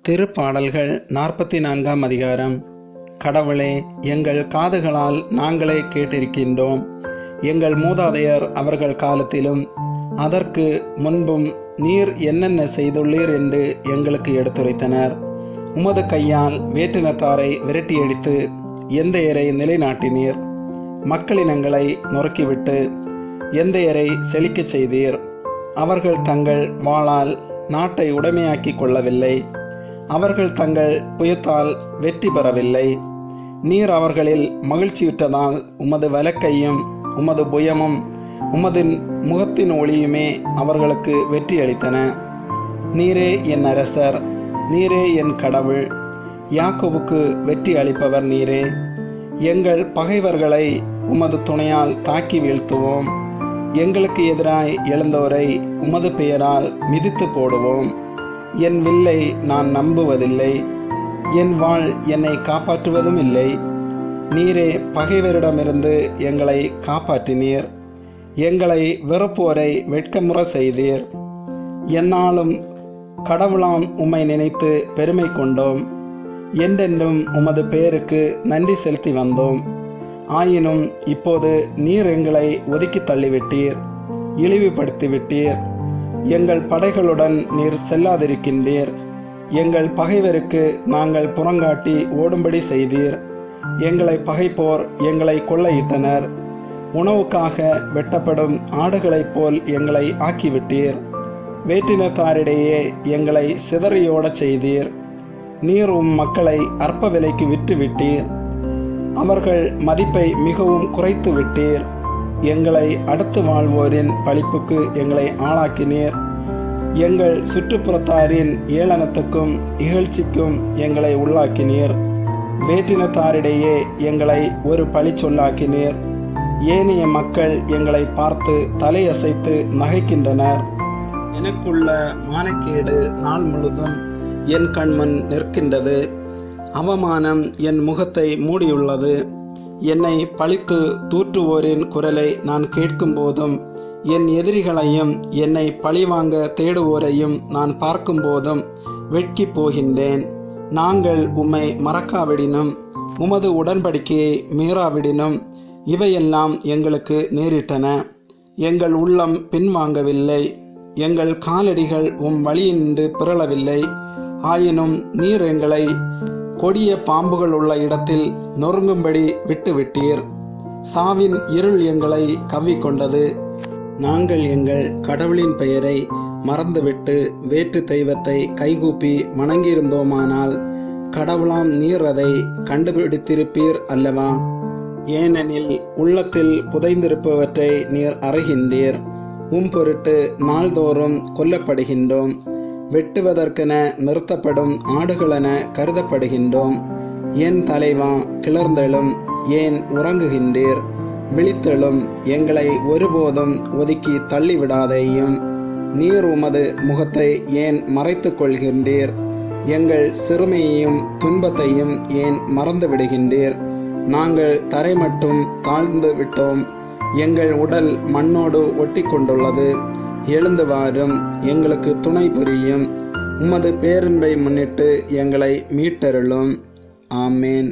திருப்பாடல்கள் 44ஆம் அதிகாரம். கடவுளே, எங்கள் காதுகளால் நாங்களே கேட்டிருக்கின்றோம். எங்கள் மூதாதையர் அவர்கள் காலத்திலும் அதற்கு முன்பும் நீர் என்னென்ன செய்துள்ளீர் என்று எங்களுக்கு எடுத்துரைத்தனர். உமது கையால் வேற்றினத்தாரை விரட்டியடித்து எந்தையரை நிலைநாட்டினீர். மக்களினங்களை நொறுக்கிவிட்டு எந்தையரை செழிக்கச் செய்தீர். அவர்கள் தங்கள் வாளால் நாட்டை உடைமையாக்கி கொள்ளவில்லை. அவர்கள் தங்கள் புயத்தால் வெற்றி பெறவில்லை. நீர் அவர்களில் மகிழ்ச்சியுற்றதால் உமது வலக்கையும் உமது புயமும் உமது முகத்தின் ஒளியுமே அவர்களுக்கு வெற்றி அளித்தன. நீரே என் அரசர், நீரே என் கடவுள். யாக்கோபுக்கு வெற்றி அளிப்பவர் நீரே. எங்கள் பகைவர்களை உமது துணையால் தாக்கி வீழ்த்துவோம். எங்களுக்கு எதிராய் எழுந்தோரை உமது பெயரால் மிதித்து போடுவோம். என் வில்லை நான் நம்புவதில்லை, என் வாள் என்னை காப்பாற்றுவதும் இல்லை. நீரே பகைவரிடமிருந்து எங்களை காப்பாற்றினீர். எங்களை வெறுப்போரை வெட்கமுற செய்தீர். என்னாலும் கடவுளாம் உம்மை நினைத்து பெருமை கொண்டோம். என்றென்றும் உமது பெயருக்கு நன்றி செலுத்தி வந்தோம். ஆயினும் இப்போது நீர் எங்களை ஒதுக்கி தள்ளிவிட்டீர், இழிவுபடுத்திவிட்டீர். எங்கள் படைகளுடன் நீர் செல்லாதிருக்கின்றீர். எங்கள் பகைவருக்கு நாங்கள் புறங்காட்டி ஓடும்படி செய்தீர். எங்களை பகைப்போர் எங்களை கொள்ளையிட்டனர். உணவுக்காக வெட்டப்படும் ஆடுகளைப் போல் எங்களை ஆக்கிவிட்டீர். வேற்றினத்தாரிடையே எங்களை சிதறியோடச் செய்தீர். நீர் உம் மக்களை அற்ப விலைக்கு விட்டுவிட்டீர். அவர்கள் மதிப்பை மிகவும் குறைத்து விட்டீர். எங்களை அடுத்து வாழ்வோரின் பழிப்புக்கு எங்களை ஆளாக்கினீர். எங்கள் சுற்றுப்புறத்தாரின் ஏளனத்துக்கும் இகழ்ச்சிக்கும் எங்களை உள்ளாக்கினீர். வேற்றினத்தாரிடையே எங்களை ஒரு பழி சொல்லாக்கினீர். ஏனைய மக்கள் எங்களை பார்த்து தலையசைத்து நகைக்கின்றனர். எனக்குள்ள மானக்கேடு நாள் முழுதும் என் கண்முன் நிற்கின்றது. அவமானம் என் முகத்தை மூடியுள்ளது. என்னை பழித்து தூற்றுவோரின் குரலை நான் கேட்கும் போதும், என் எதிரிகளையும் என்னை பழிவாங்க தேடுவோரையும் நான் பார்க்கும் போதும் வெட்கி போகின்றேன். நாங்கள் உம்மை மறக்காவிடினும் உமது உடன்படிக்கையை மீறாவிடினும் இவையெல்லாம் எங்களுக்கு நேரிட்டன. எங்கள் உள்ளம் பின்வாங்கவில்லை. எங்கள் காலடிகள் உம் வழியின்றி பிறளவில்லை. ஆயினும் நீர் எங்களை கொடிய பாம்புகள் உள்ள இடத்தில் நொறுங்கும்படி விட்டுவிட்டீர். சாவின் இருள் எங்களை கவ்விக்கொண்டது. நாங்கள் எங்கள் கடவுளின் பெயரை மறந்துவிட்டு வேற்று தெய்வத்தை கைகூப்பி வணங்கியிருந்தோமானால் கடவுளாம் நீர் அதை கண்டுபிடித்திருப்பீர் அல்லவா? ஏனெனில் உள்ளத்தில் புதைந்திருப்பவற்றை நீர் அறிகின்றீர். பொருட்டு நாள்தோறும் கொல்லப்படுகின்றோம். வெட்டுவதற்கென நிறுத்தப்படும் ஆடுகளென கருதப்படுகின்றோம். என் தலைவா, கிளர்ந்தெழும். ஏன் உறங்குகின்றீர்? விழித்தெழும். எங்களை ஒருபோதும் ஒதுக்கி தள்ளிவிடாதேயும். நீர் உமது முகத்தை ஏன் மறைத்து கொள்கின்றீர்? எங்கள் சிறுமையையும் துன்பத்தையும் ஏன் மறந்து விடுகின்றீர்? நாங்கள் தரை மட்டும் தாழ்ந்து விட்டோம். எங்கள் உடல் மண்ணோடு ஒட்டி கொண்டுள்ளது. எழுந்து வாரும், எங்களுக்கு துணை புரியும். உமது பேரன்பை முன்னிட்டு எங்களை மீட்டருளும். ஆமேன்.